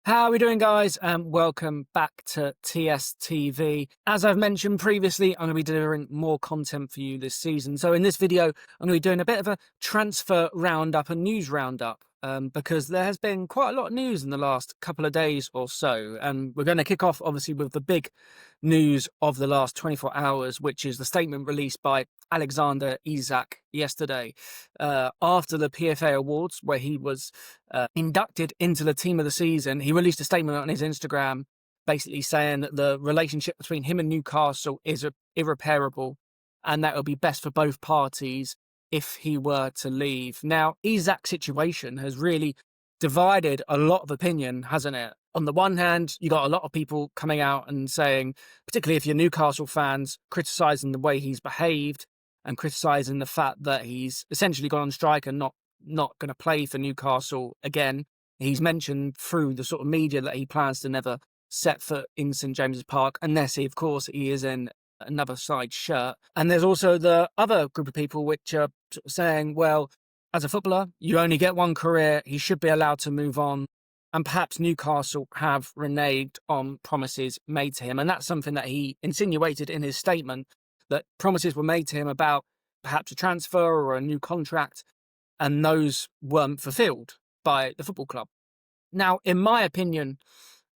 How are we doing, guys? And welcome back to TSTV. As I've mentioned previously, I'm going to be delivering more content for you this season. So in this video, I'm going to be doing a bit of a transfer roundup, a news roundup, because there has been quite a lot of news in the last couple of days or so. And we're going to kick off, obviously, with the big news of the last 24 hours, which is the statement released by Alexander Isak yesterday after the PFA Awards, where he was inducted into the team of the season. He released a statement on his Instagram basically saying that the relationship between him and Newcastle is irreparable and that it would be best for both parties if he were to leave. Now, Isak's situation has really divided a lot of opinion, hasn't it? On the one hand, you got a lot of people coming out and saying, particularly if you're Newcastle fans, criticising the way he's behaved and criticising the fact that he's essentially gone on strike and not going to play for Newcastle again. He's mentioned through the sort of media that he plans to never set foot in St James's Park unless he is in another side shirt. And there's also the other group of people which are saying, well, as a footballer, you only get one career. He should be allowed to move on. And perhaps Newcastle have reneged on promises made to him. And that's something that he insinuated in his statement, that promises were made to him about perhaps a transfer or a new contract, and those weren't fulfilled by the football club. Now, in my opinion,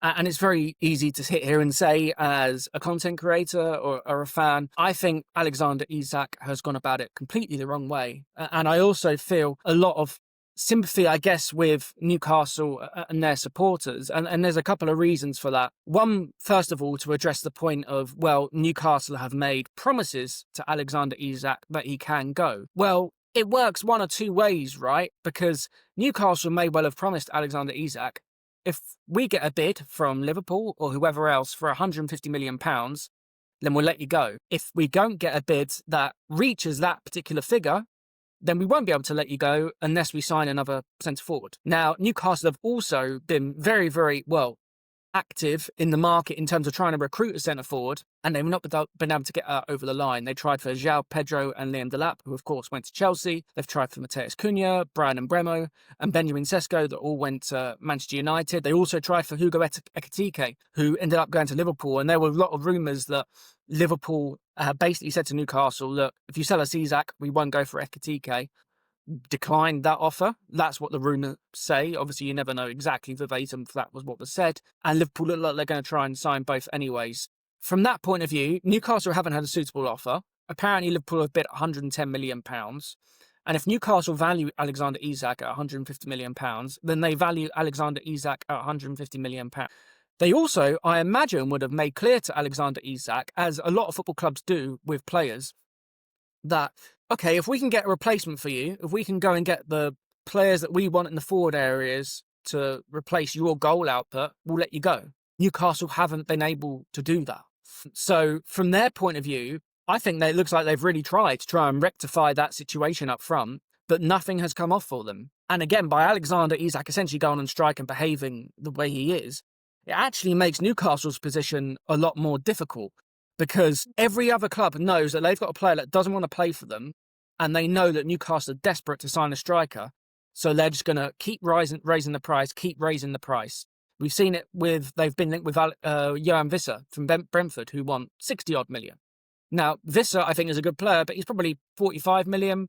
and it's very easy to sit here and say as a content creator or a fan, I think Alexander Isak has gone about it completely the wrong way. And I also feel a lot of sympathy, I guess, with Newcastle and their supporters. And there's a couple of reasons for that. One, first of all, to address the point of, well, Newcastle have made promises to Alexander Isak that he can go. Well, it works one or two ways, right? Because Newcastle may well have promised Alexander Isak, if we get a bid from Liverpool or whoever else for £150 million, then we'll let you go. If we don't get a bid that reaches that particular figure, then we won't be able to let you go unless we sign another centre forward. Now, Newcastle have also been very, very, active in the market in terms of trying to recruit a centre forward, and they've not been able to get over the line. They tried for João Pedro and Liam Delap, who of course went to Chelsea. They've tried for Mateus Cunha, Brian Mbeumo, and Benjamin Sesko, that all went to Manchester United. They also tried for Hugo Ekitike, who ended up going to Liverpool, and there were a lot of rumours that Liverpool basically said to Newcastle, look, if you sell us Isak, we won't go for Ekitike. Declined that offer. That's what the rumours say. Obviously, you never know exactly verbatim if that was what was said. And Liverpool look like they're going to try and sign both anyways. From that point of view, Newcastle haven't had a suitable offer. Apparently, Liverpool have bid £110 million. And if Newcastle value Alexander Isak at £150 million, then they value Alexander Isak at £150 million. They also, I imagine, would have made clear to Alexander Isak, as a lot of football clubs do with players, that, okay, if we can get a replacement for you, if we can go and get the players that we want in the forward areas to replace your goal output, we'll let you go. Newcastle haven't been able to do that. So from their point of view, I think it looks like they've really tried to try and rectify that situation up front, but nothing has come off for them. And again, by Alexander Isak essentially going on strike and behaving the way he is, it actually makes Newcastle's position a lot more difficult, because every other club knows that they've got a player that doesn't want to play for them, and they know that Newcastle are desperate to sign a striker, so they're just going to keep raising the price. We've seen it they've been linked with Johan Visser from Brentford, who won 60-odd million. Now, Visser, I think, is a good player, but he's probably 45 million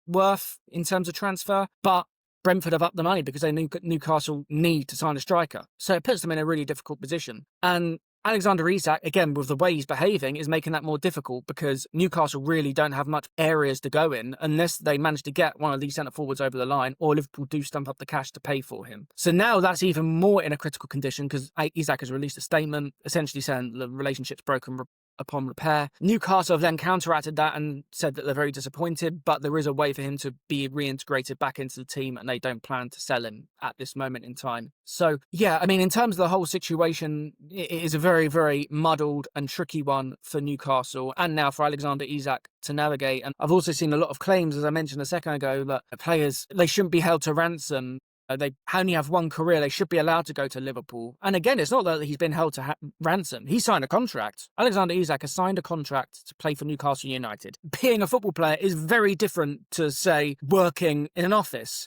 worth in terms of transfer, but Brentford have upped the money because they knew Newcastle need to sign a striker. So it puts them in a really difficult position. And Alexander Isak, again, with the way he's behaving, is making that more difficult, because Newcastle really don't have much areas to go in unless they manage to get one of these centre-forwards over the line, or Liverpool do stump up the cash to pay for him. So now that's even more in a critical condition, because Isak has released a statement essentially saying the relationship's broken upon repair. Newcastle have then counteracted that and said that they're very disappointed, but there is a way for him to be reintegrated back into the team, and they don't plan to sell him at this moment in time. So yeah, I mean, in terms of the whole situation, it is a very, very muddled and tricky one for Newcastle, and now for Alexander Isak to navigate. And I've also seen a lot of claims, as I mentioned a second ago, that players, they shouldn't be held to ransom. They only have one career. They should be allowed to go to Liverpool. And again, it's not that he's been held to ransom. He signed a contract. Alexander Isak has signed a contract to play for Newcastle United. Being a football player is very different to, say, working in an office.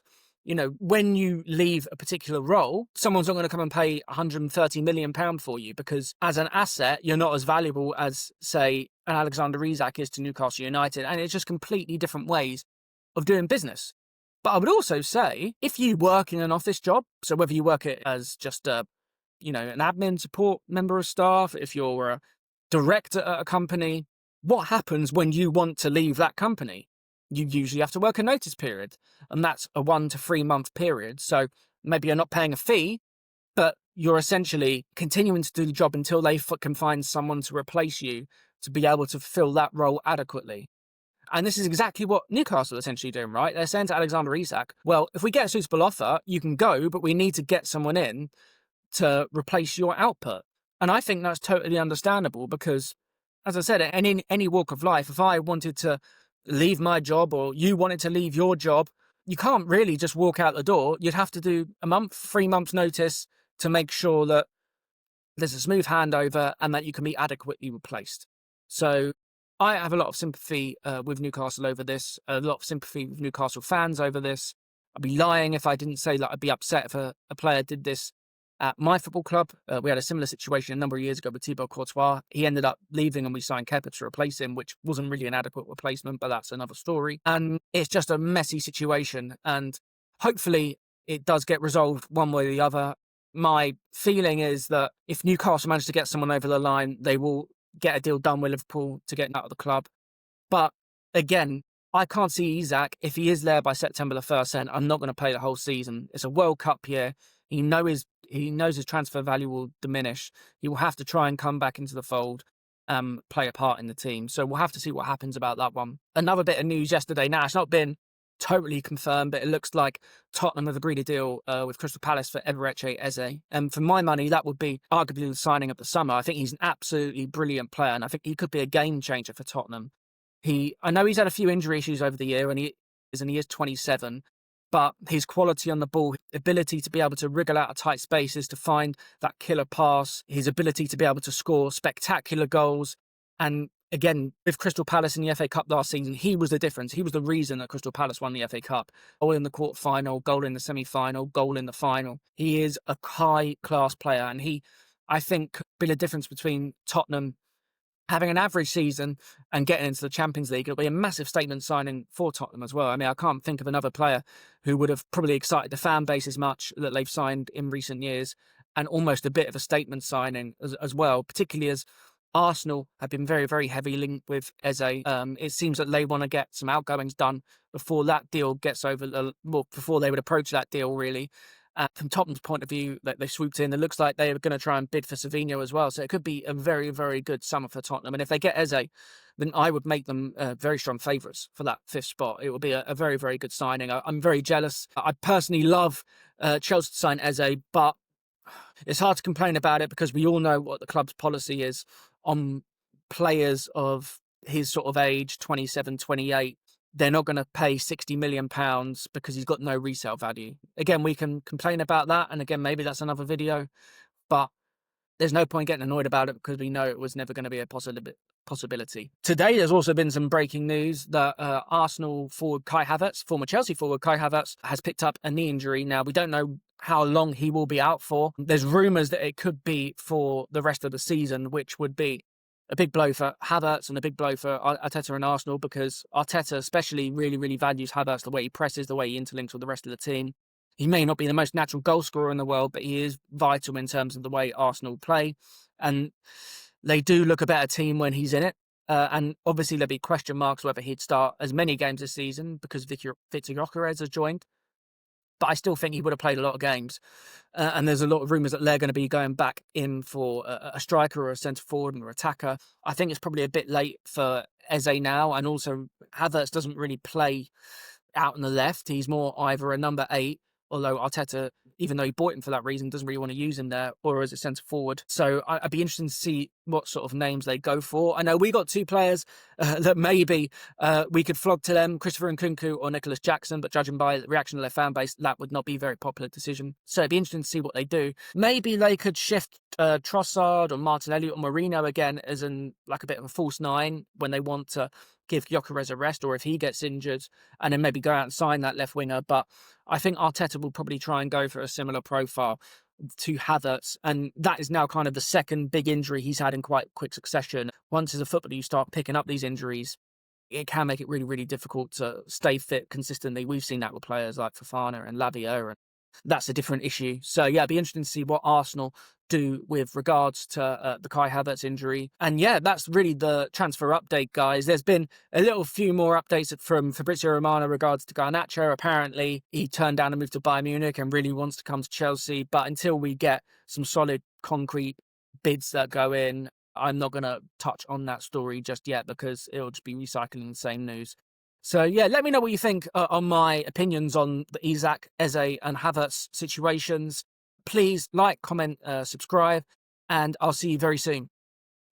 when you leave a particular role, someone's not going to come and pay £130 million for you, because as an asset, you're not as valuable as, say, an Alexander Isak is to Newcastle United. And it's just completely different ways of doing business. But I would also say, if you work in an office job, so whether you work it as just an admin support member of staff, if you're a director at a company, what happens when you want to leave that company? You usually have to work a notice period, and that's a 1 to 3 month period. So maybe you're not paying a fee, but you're essentially continuing to do the job until they can find someone to replace you to be able to fill that role adequately. And this is exactly what Newcastle are essentially doing, right? They're saying to Alexander Isak, well, if we get a suitable offer, you can go, but we need to get someone in to replace your output. And I think that's totally understandable, because, as I said, in any walk of life, if I wanted to leave my job or you wanted to leave your job, you can't really just walk out the door. You'd have to do a month, 3 months notice to make sure that there's a smooth handover and that you can be adequately replaced. So I have a lot of sympathy with Newcastle over this, a lot of sympathy with Newcastle fans over this. I'd be lying if I didn't say that I'd be upset if a player did this at my football club. We had a similar situation a number of years ago with Thibaut Courtois. He ended up leaving and we signed Kepa to replace him, which wasn't really an adequate replacement, but that's another story. And it's just a messy situation. And hopefully it does get resolved one way or the other. My feeling is that if Newcastle manage to get someone over the line, they will get a deal done with Liverpool to get him out of the club. But again, I can't see Isak, if he is there by September the 1st, saying, I'm not going to play the whole season. It's a World Cup year. He knows his transfer value will diminish. He will have to try and come back into the fold, play a part in the team. So we'll have to see what happens about that one. Another bit of news yesterday. Now, it's not been totally confirmed, but it looks like Tottenham have agreed a deal with Crystal Palace for Eberechi Eze. And for my money, that would be arguably the signing of the summer. I think he's an absolutely brilliant player, and I think he could be a game changer for Tottenham. I know he's had a few injury issues over the year, and he is 27, but his quality on the ball, ability to be able to wriggle out of tight spaces to find that killer pass, his ability to be able to score spectacular goals. And again, with Crystal Palace in the FA Cup last season, he was the difference. He was the reason that Crystal Palace won the FA Cup. Goal in the quarter-final, goal in the semi-final, goal in the final. He is a high-class player, and I think, could be the difference between Tottenham having an average season and getting into the Champions League. It'll be a massive statement signing for Tottenham as well. I mean, I can't think of another player who would have probably excited the fan base as much that they've signed in recent years, and almost a bit of a statement signing as well, particularly as Arsenal have been very, very heavily linked with Eze. It seems that they want to get some outgoings done before that deal gets before they would approach that deal, really. From Tottenham's point of view, that they swooped in, it looks like they're going to try and bid for Savinho as well. So it could be a very, very good summer for Tottenham. And if they get Eze, then I would make them very strong favourites for that 5th spot. It will be a very, very good signing. I'm very jealous. I personally love Chelsea to sign Eze, but it's hard to complain about it because we all know what the club's policy is on players of his sort of age, 27, 28. They're not going to pay £60 million because he's got no resale value. Again, we can complain about that. And again, maybe that's another video. But there's no point getting annoyed about it because we know it was never going to be a possibility. Today, there's also been some breaking news that Arsenal forward Kai Havertz, former Chelsea forward Kai Havertz, has picked up a knee injury. Now, we don't know how long he will be out for. There's rumours that it could be for the rest of the season, which would be a big blow for Havertz and a big blow for Arteta and Arsenal, because Arteta especially really, really values Havertz, the way he presses, the way he interlinks with the rest of the team. He may not be the most natural goal scorer in the world, but he is vital in terms of the way Arsenal play. And they do look a better team when he's in it. And obviously there'll be question marks whether he'd start as many games this season because Victor Gyökeres has joined. But I still think he would have played a lot of games. And there's a lot of rumours that they're going to be going back in for a striker or a centre forward and an attacker. I think it's probably a bit late for Eze now. And also, Havertz doesn't really play out on the left. He's more either a number 8, although Arteta, even though he bought him for that reason, doesn't really want to use him there, or as a centre forward. So I'd be interested to see what sort of names they go for. I know we got two players that maybe we could flog to them, Christopher Nkunku or Nicholas Jackson, but judging by the reaction of their fan base, that would not be a very popular decision. So it'd be interesting to see what they do. Maybe they could shift Trossard or Martinelli or Mourinho again as like a bit of a false nine when they want to give Gyökeres a rest, or if he gets injured, and then maybe go out and sign that left winger. But I think Arteta will probably try and go for a similar profile to Havertz, and that is now kind of the second big injury he's had in quite quick succession. Once as a footballer you start picking up these injuries, it can make it really, really difficult to stay fit consistently. We've seen that with players like Fofana and Lavia, and that's a different issue. So yeah, it'd be interesting to see what Arsenal do with regards to the Kai Havertz injury. And yeah, that's really the transfer update, guys. There's been a few more updates from Fabrizio Romano regards to Garnacho. Apparently, he turned down a move to Bayern Munich and really wants to come to Chelsea. But until we get some solid, concrete bids that go in, I'm not going to touch on that story just yet because it'll just be recycling the same news. So yeah, let me know what you think on my opinions on the Isak, Eze and Havertz situations. Please like, comment, subscribe, and I'll see you very soon.